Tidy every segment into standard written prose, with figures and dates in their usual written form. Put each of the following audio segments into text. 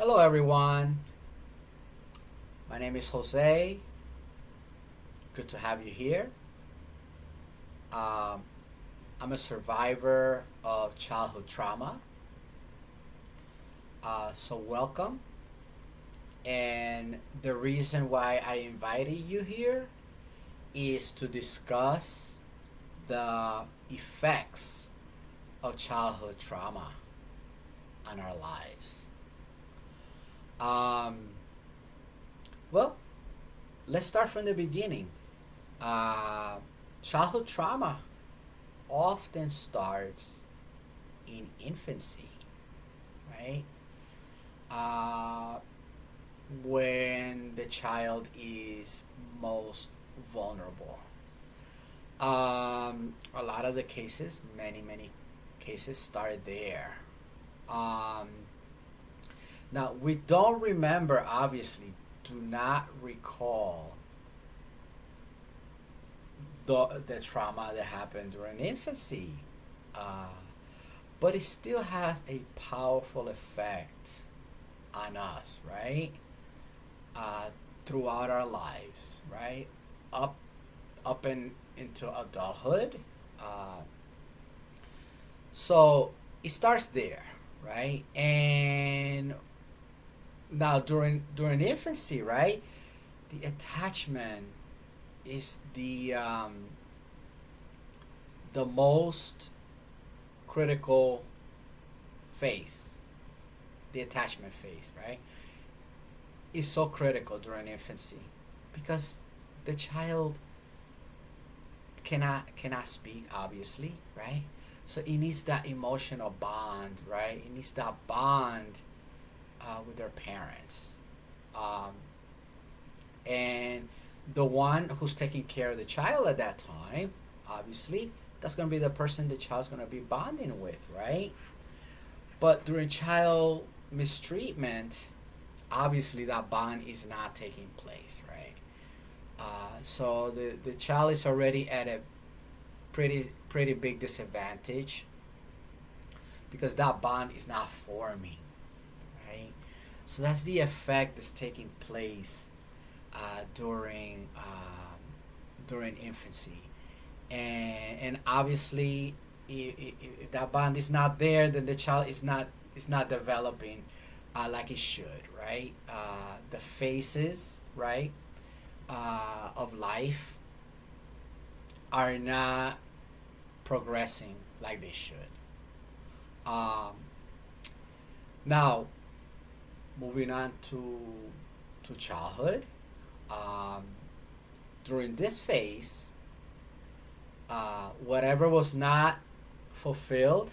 Hello, everyone. My name is Jose. Good to have you here. Um, I'm a survivor of childhood trauma. So, welcome. And the reason why I invited you here is to discuss the effects of childhood trauma on our lives. Um, well, let's start from the beginning. Uh, Childhood trauma often starts in infancy, right? Uh, when the child is most vulnerable. A lot of the cases, many cases, start there. Um, Now, we don't remember, obviously, do not recall the trauma that happened during infancy. Uh, but it still has a powerful effect on us, right? Uh, Throughout our lives, right? Up, up and into adulthood. Uh, so it starts there, right? And now during infancy, right? The attachment is the most critical phase. The attachment phase, right? Is so critical during infancy because the child cannot speak, obviously, right? So it needs that emotional bond, right? It needs that bond with their parents, um, and the one who's taking care of the child at that time, obviously, that's going to be the person the child's going to be bonding with, right? But during child mistreatment, obviously that bond is not taking place, right? So the child is already at a pretty big disadvantage because that bond is not forming, right? So that's the effect that's taking place during infancy, and obviously, if that bond is not there, then the child is not developing like it should, right? The phases, right, of life are not progressing like they should. Um, Now, moving on to childhood. Um, During this phase, whatever was not fulfilled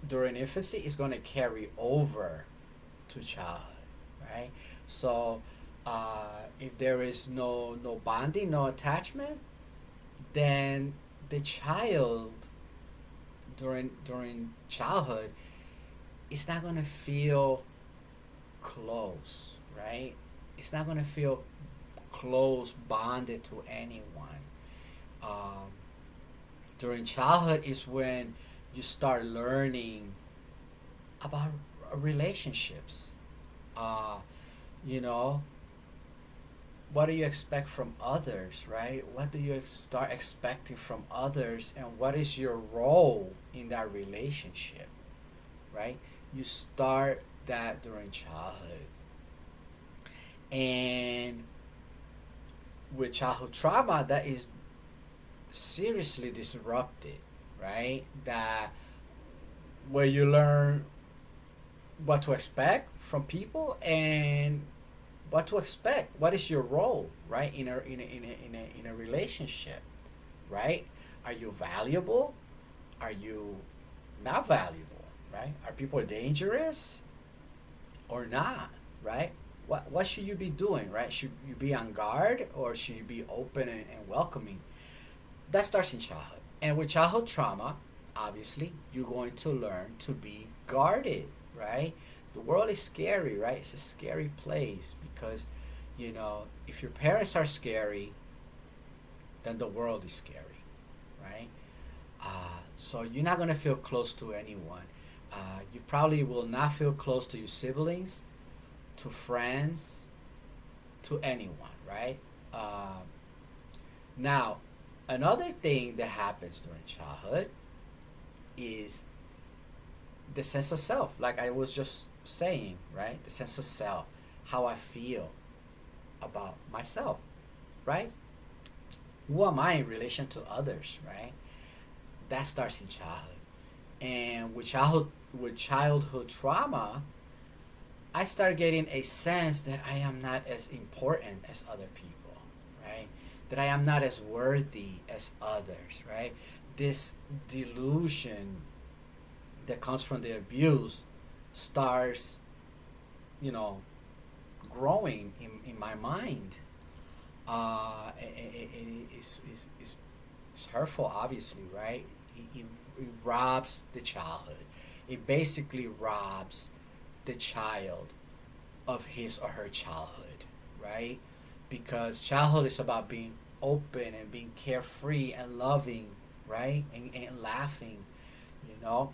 during infancy is going to carry over to childhood, right? So, if there is no bonding, no attachment, then the child during childhood is not going to feel close, right? It's not going to feel close, bonded to anyone. Um, During childhood is when you start learning about relationships. Uh, you know, what do you expect from others, right? What do you start expecting from others, and what is your role in that relationship, right? You start that during childhood. And with childhood trauma, that is seriously disrupted, right? That where you learn what to expect from people and what to expect. What is your role, right, in a relationship, right? Are you valuable? Are you not valuable, right? Are people dangerous or not, right? What should you be doing, right? Should you be on guard or should you be open and welcoming? That starts in childhood. And with childhood trauma, obviously, you're going to learn to be guarded, right? The world is scary, right? It's a scary place because, if your parents are scary, then the world is scary, right? So you're not going to feel close to anyone. You probably will not feel close to your siblings, to friends, to anyone, right? Uh, Now, another thing that happens during childhood is the sense of self, like I was just saying, right? The sense of self, how I feel about myself, right? Who am I in relation to others, right? That starts in childhood. And with childhood trauma, I start getting a sense that I am not as important as other people, right? That I am not as worthy as others, right? This delusion that comes from the abuse starts, you know, growing in my mind. It's hurtful, obviously, right? It robs the childhood. It basically robs the child of his or her childhood, right? Because childhood is about being open and being carefree and loving, right? And laughing, you know.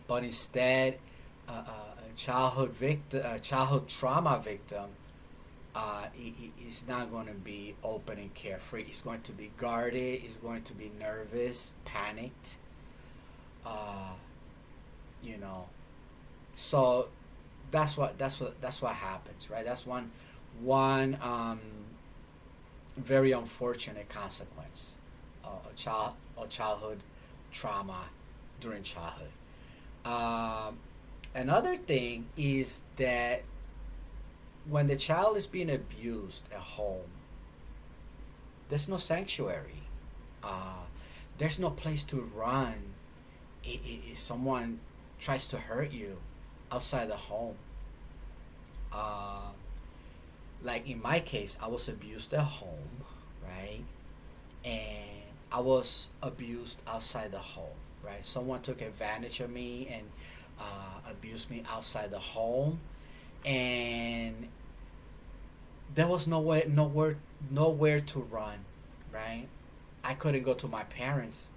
But instead, a childhood trauma victim, is not going to be open and carefree. It's going to be guarded. It's going to be nervous, panicked. Uh, you know, so that's what happens, right? That's one very unfortunate consequence of childhood trauma during childhood. Um, Another thing is that when the child is being abused at home, there's no sanctuary. Uh, there's no place to run if someone tries to hurt you outside the home. Uh, like in my case, I was abused at home, right? And I was abused outside the home, right? Someone took advantage of me and abused me outside the home, and there was nowhere to run, right? I couldn't go to my parents.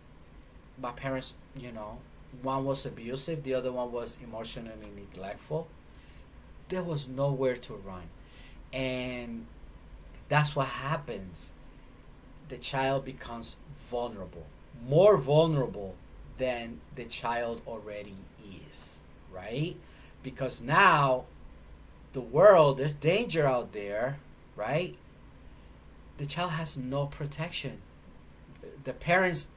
My parents, one was abusive, the other one was emotionally neglectful. There was nowhere to run, and that's what happens. The child becomes vulnerable, more vulnerable than the child already is, right? Because now the world, there's danger out there, right? The child has no protection. The parents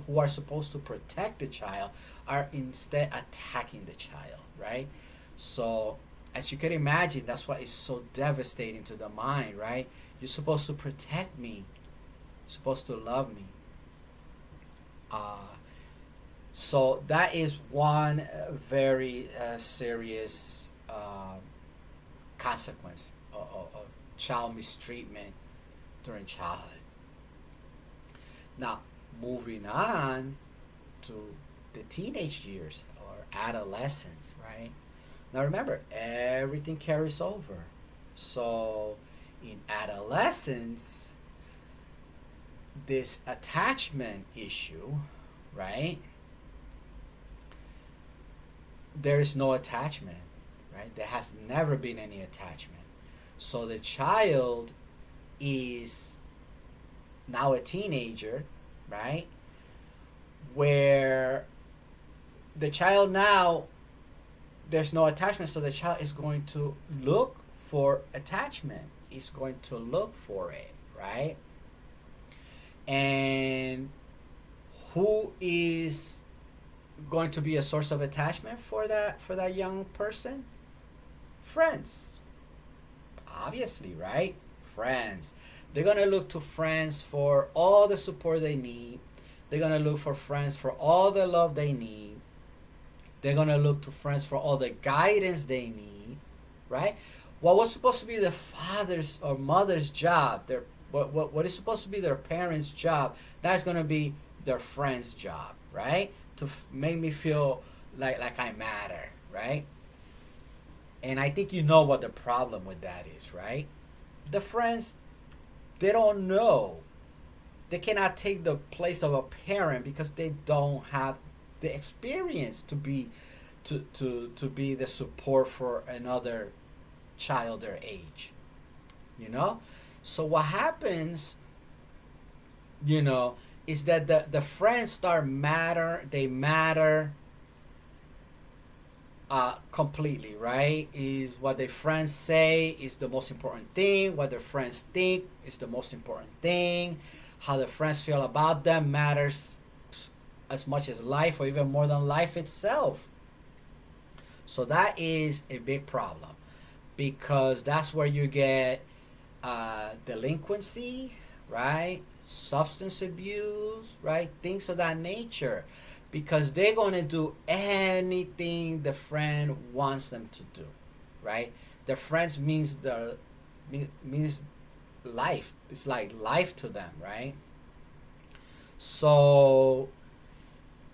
who are supposed to protect the child are instead attacking the child, right? So, as you can imagine, that's why it's so devastating to the mind, right? You're supposed to protect me, you're supposed to love me. Uh, so that is one very serious consequence of child mistreatment during childhood. Now, moving on to the teenage years or adolescence, right? Now, remember, everything carries over. So, in adolescence, this attachment issue, right? There is no attachment, right? There has never been any attachment. So the child is now a teenager, right? Where the child now, there's no attachment, so the child is going to look for attachment. Is going to look for it, right? And who is going to be a source of attachment for that young person? Friends, obviously, right? Friends. They're gonna look to friends for all the support they need. They're gonna look for friends for all the love they need. They're gonna look to friends for all the guidance they need, right? What was supposed to be the father's or mother's job, what is supposed to be their parents' job, that's gonna be their friend's job, right? To make me feel like I matter, right? And I think you know what the problem with that is, right? The friends, they don't know. They cannot take the place of a parent because they don't have the experience to be the support for another child their age, you know. So what happens, you know, is that the friends start matter, they matter completely, right? Is what their friends say is the most important thing. What their friends think is the most important thing. How their friends feel about them matters as much as life, or even more than life itself. So that is a big problem because that's where you get delinquency, right? Substance abuse, right? Things of that nature. Because they're going to do anything the friend wants them to do, right? The friends means life. It's like life to them, right? So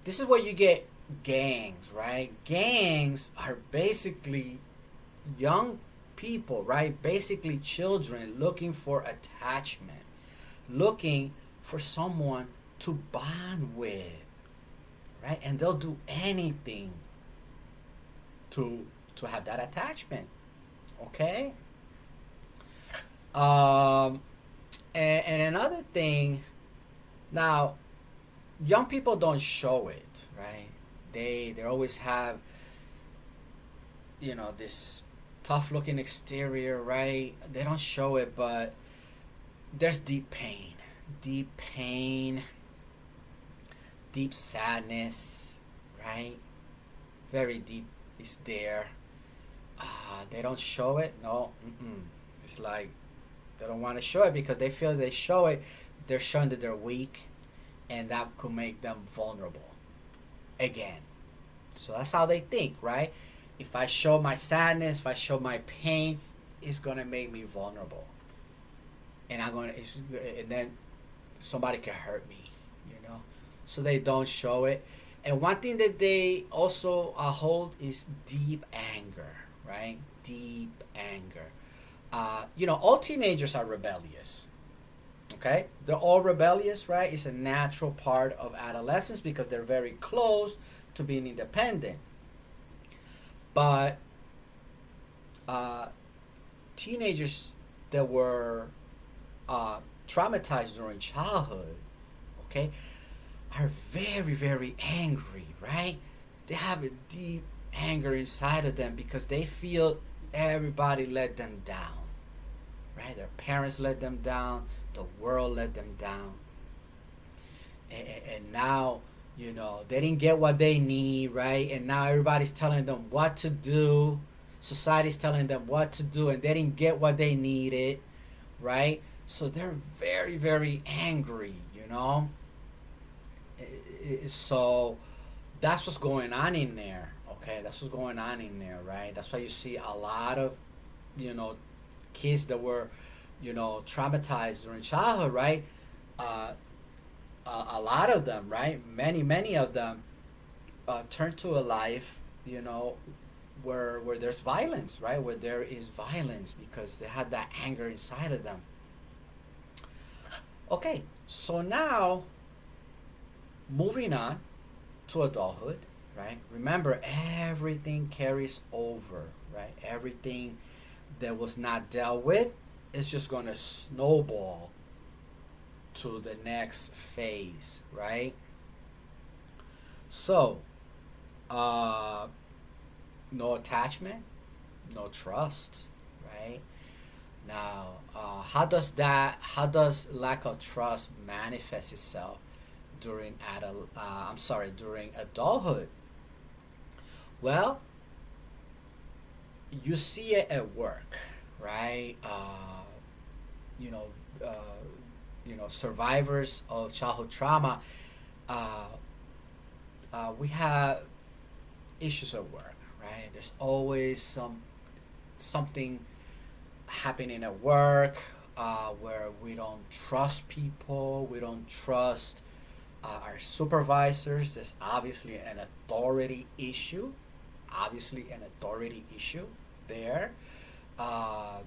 this is where you get gangs, right? Gangs are basically young people, right? Basically children looking for attachment, looking for someone to bond with, right? And they'll do anything to have that attachment. Okay. Um, and another thing, now young people don't show it, right? They always have, you know, this tough looking exterior, right? They don't show it, but there's deep pain, deep sadness, right? Very deep is there. They don't show it. No, mm-mm. It's like they don't want to show it because they feel they show it, they're showing that they're weak, and that could make them vulnerable again. So that's how they think, right? If I show my sadness, if I show my pain, it's gonna make me vulnerable, and and then somebody can hurt me, you know. So they don't show it. And one thing that they also hold is deep anger, right? Deep anger. You know, all teenagers are rebellious. Okay, they're all rebellious, right? It's a natural part of adolescence because they're very close to being independent. But uh, teenagers that were traumatized during childhood, okay, are very angry, right? They have a deep anger inside of them because they feel everybody let them down, right? Their parents let them down, the world let them down, and now, you know, they didn't get what they need, right? And now everybody's telling them what to do. Society's telling them what to do, and they didn't get what they needed, right? So they're very angry, you know. So that's what's going on in there. Okay, that's what's going on in there, right? That's why you see a lot of, you know, kids that were, you know, traumatized during childhood, right? Uh, a lot of them, right? Many of them turn to a life, you know, where there's violence, right? Where there is violence because they had that anger inside of them. Okay, so now moving on to adulthood, right? Remember, everything carries over, right? Everything that was not dealt with is just going to snowball to the next phase, right? So, uh, no attachment, no trust, right? Now, how does lack of trust manifest itself during adulthood? Well, you see it at work, right? You know, uh, survivors of childhood trauma. Uh, we have issues at work, right? There's always something happening at work where we don't trust people, we don't trust our supervisors. There's obviously an authority issue, there, uh,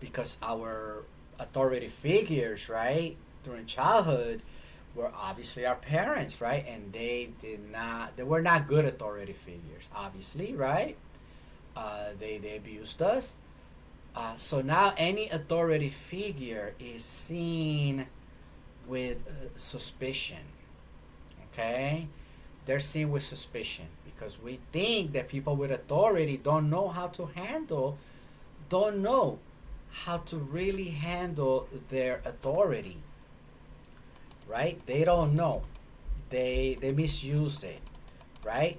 because our authority figures, right, during childhood were obviously our parents, right? And they were not good authority figures, obviously, right? They abused us. So now any authority figure is seen with suspicion, okay? They're seen with suspicion because we think that people with authority don't know how to really handle their authority, right? They don't know. They misuse it, right?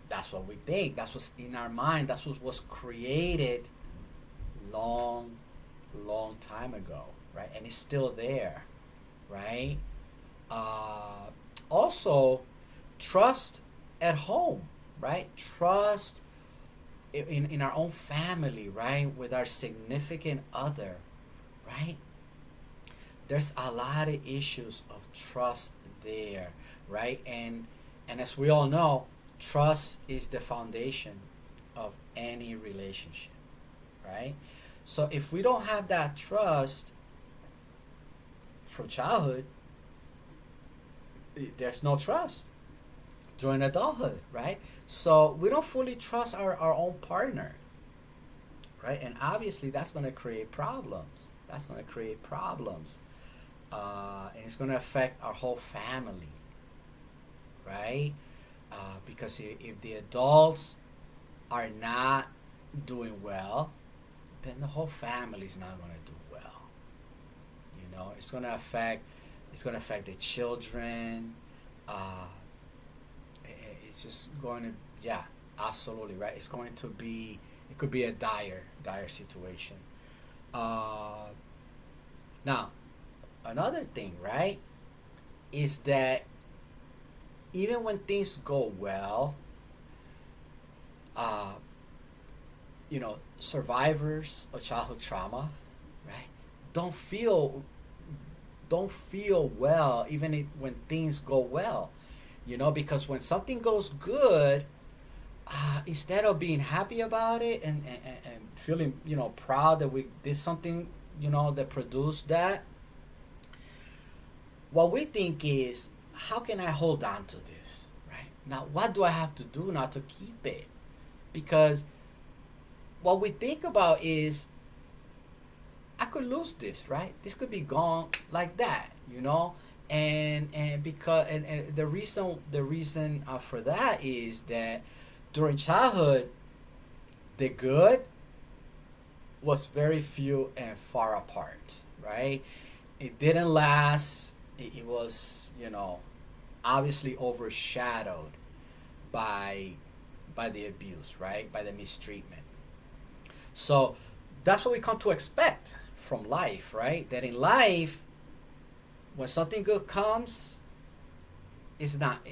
That's what we think. That's what's in our mind. That's what was created long, long time ago, right? And it's still there, right? Uh, Also, trust at home, right? Trust in our own family, right? With our significant other, right? There's a lot of issues of trust there, right? And as we all know, trust is the foundation of any relationship, right? So if we don't have that trust from childhood, there's no trust during adulthood, right? So we don't fully trust our own partner, right? And obviously that's going to create problems. That's going to create problems. And it's going to affect our whole family, right? Because if the adults are not doing well, then the whole family is not going to do well. You know, it's going to affect the children. Uh, it's just going to, yeah, absolutely right. It's going to be, it could be a dire situation. Uh, Now, another thing, right, is that even when things go well, uh, survivors of childhood trauma, right, don't feel don't feel well even when things go well, because when something goes good, instead of being happy about it and feeling proud that we did something that produced that, what we think is, how can I hold on to this, right? Now, what do I have to do now to keep it? Because what we think about is, I could lose this, right? This could be gone like that, and because and the reason for that is that during childhood, the good was very few and far apart, right? It didn't last. It was, obviously overshadowed by the abuse, right? By the mistreatment. So that's what we come to expect from life, right? That in life, when something good comes, it's not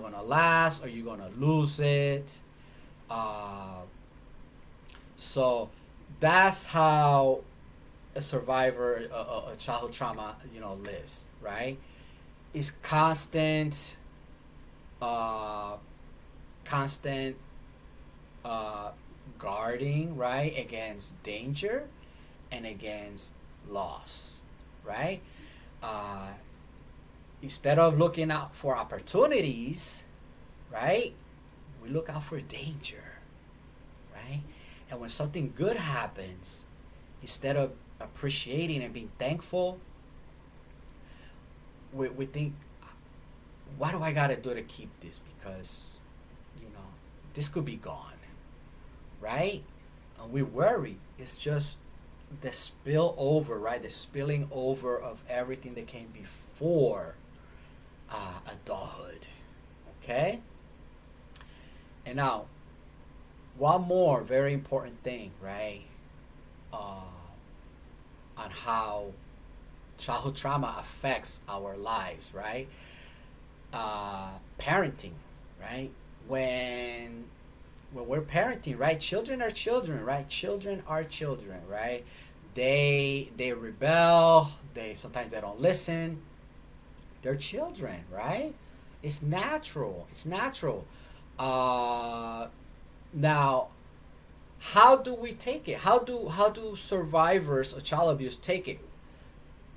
gonna last, or you're gonna lose it. Uh, so that's how a survivor of childhood trauma, lives, right? It's uh, constant uh, guarding, right, against danger and against loss, right? Uh, Instead of looking out for opportunities, right, we look out for danger, right? And when something good happens, instead of appreciating and being thankful, we think, what do I got to do to keep this? Because, this could be gone, right? And we worry. It's just the spill over, right? The spilling over of everything that came before adulthood. Okay? And now, one more very important thing, right? On how childhood trauma affects our lives, right? Parenting, right? When we're parenting, right? Children are children, right? Children are children, right? They rebel. Sometimes they don't listen. They're children, right? It's natural. It's natural. Uh, Now, how do we take it? How do survivors of child abuse take it?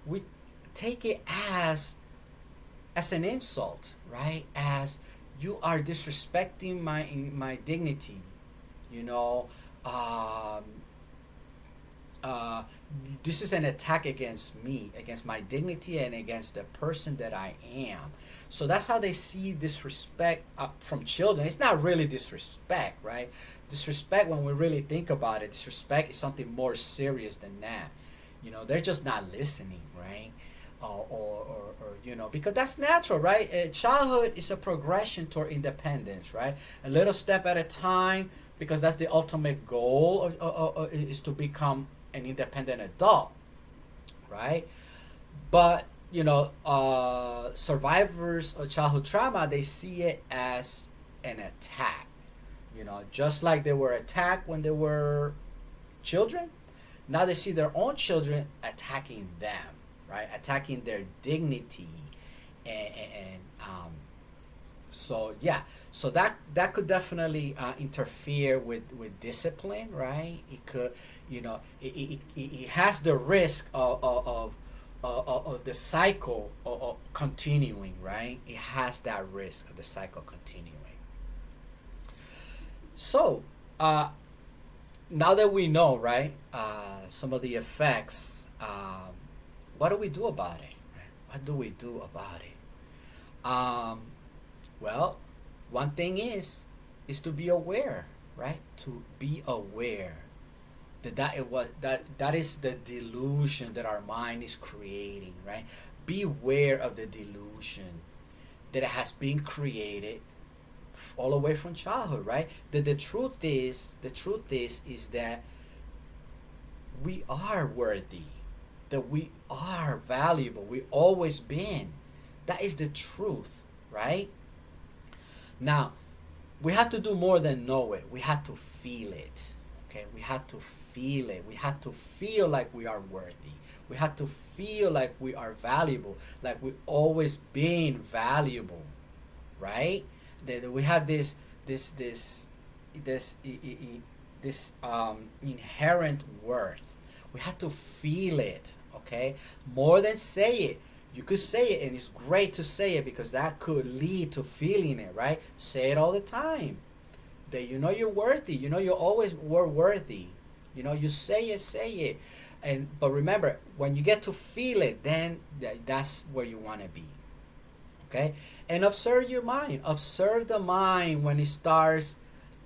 We take it as as an insult, right? As you are disrespecting my dignity, you know. Um, uh, this is an attack against me, against my dignity, and against the person that I am. So that's how they see disrespect from children. It's not really disrespect, right? Disrespect, when we really think about it, disrespect is something more serious than that. You know, they're just not listening, right? Or you know, because that's natural, right? Childhood is a progression toward independence, right? A little step at a time, because that's the ultimate goal is to become an independent adult, right? But you know, survivors of childhood trauma, they see it as an attack. You know, just like they were attacked when they were children, now they see their own children attacking them, right? Attacking their dignity, and so yeah, so that could definitely interfere with discipline, right? It could, you know, it has the risk of the cycle of continuing, right? It has that risk of the cycle continuing. So now that we know, right, some of the effects, what do we do about it? Right? What do we do about it? Well, one thing is to be aware, right? To be aware that that is the delusion that our mind is creating, right? Be aware of the delusion that it has been created all the way from childhood, right? That the truth is that we are worthy, that we are valuable. We always been. That is the truth, right? Now, we have to do more than know it. We have to feel it. Okay? We have to feel it. We have to feel like we are worthy. We have to feel like we are valuable, like we always been valuable, right? That we have this inherent worth. We have to feel it, okay? More than say it. You could say it, and it's great to say it because that could lead to feeling it, right? Say it all the time. That you know you're worthy. You know you always were worthy. You know you say it, and but remember, when you get to feel it, then that's where you want to be. Okay, and observe your mind. Observe the mind when it starts,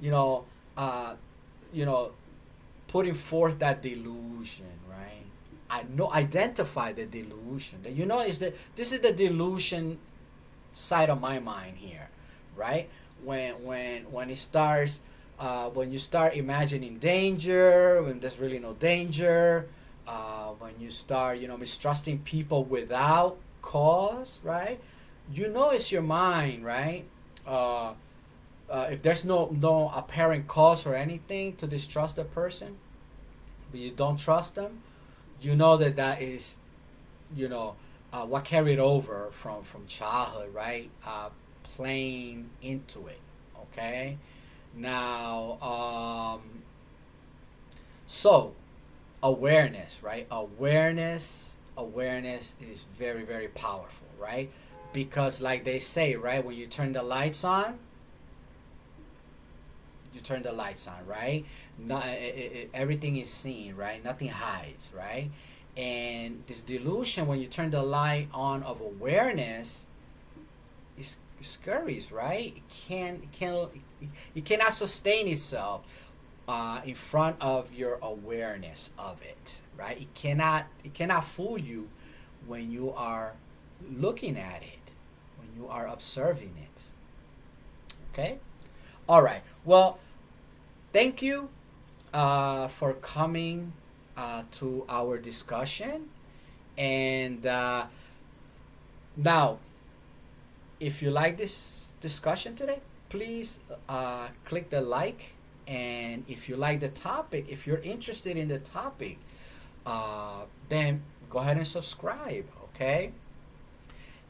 you know, uh, you know, putting forth that delusion, right? I know, identify the delusion. That you know is that this is the delusion side of my mind here, right? When it starts, when you start imagining danger when there's really no danger, when you start, you know, mistrusting people without cause, right? You know it's your mind, right? Uh, if there's no apparent cause or anything to distrust the person, but you don't trust them, you know that is, you know, what carried over from childhood, right? Playing into it. Okay. Now, so awareness, right? Awareness is very very powerful, right? Because like they say, right, when you turn the lights on, you turn the lights on, right? Not, everything is seen, right? Nothing hides, right? And this delusion, when you turn the light on of awareness, is scurries, right? It cannot sustain itself in front of your awareness of it, right? It cannot fool you when you are looking at it, when you are observing it. Okay. All right. Well, thank you for coming to our discussion. And now, if you like this discussion today, please click the like. And if you like the topic, if you're interested in the topic, then go ahead and subscribe. Okay.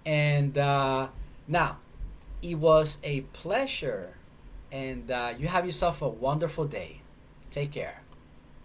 And now, it was a pleasure. And you have yourself a wonderful day. Take care.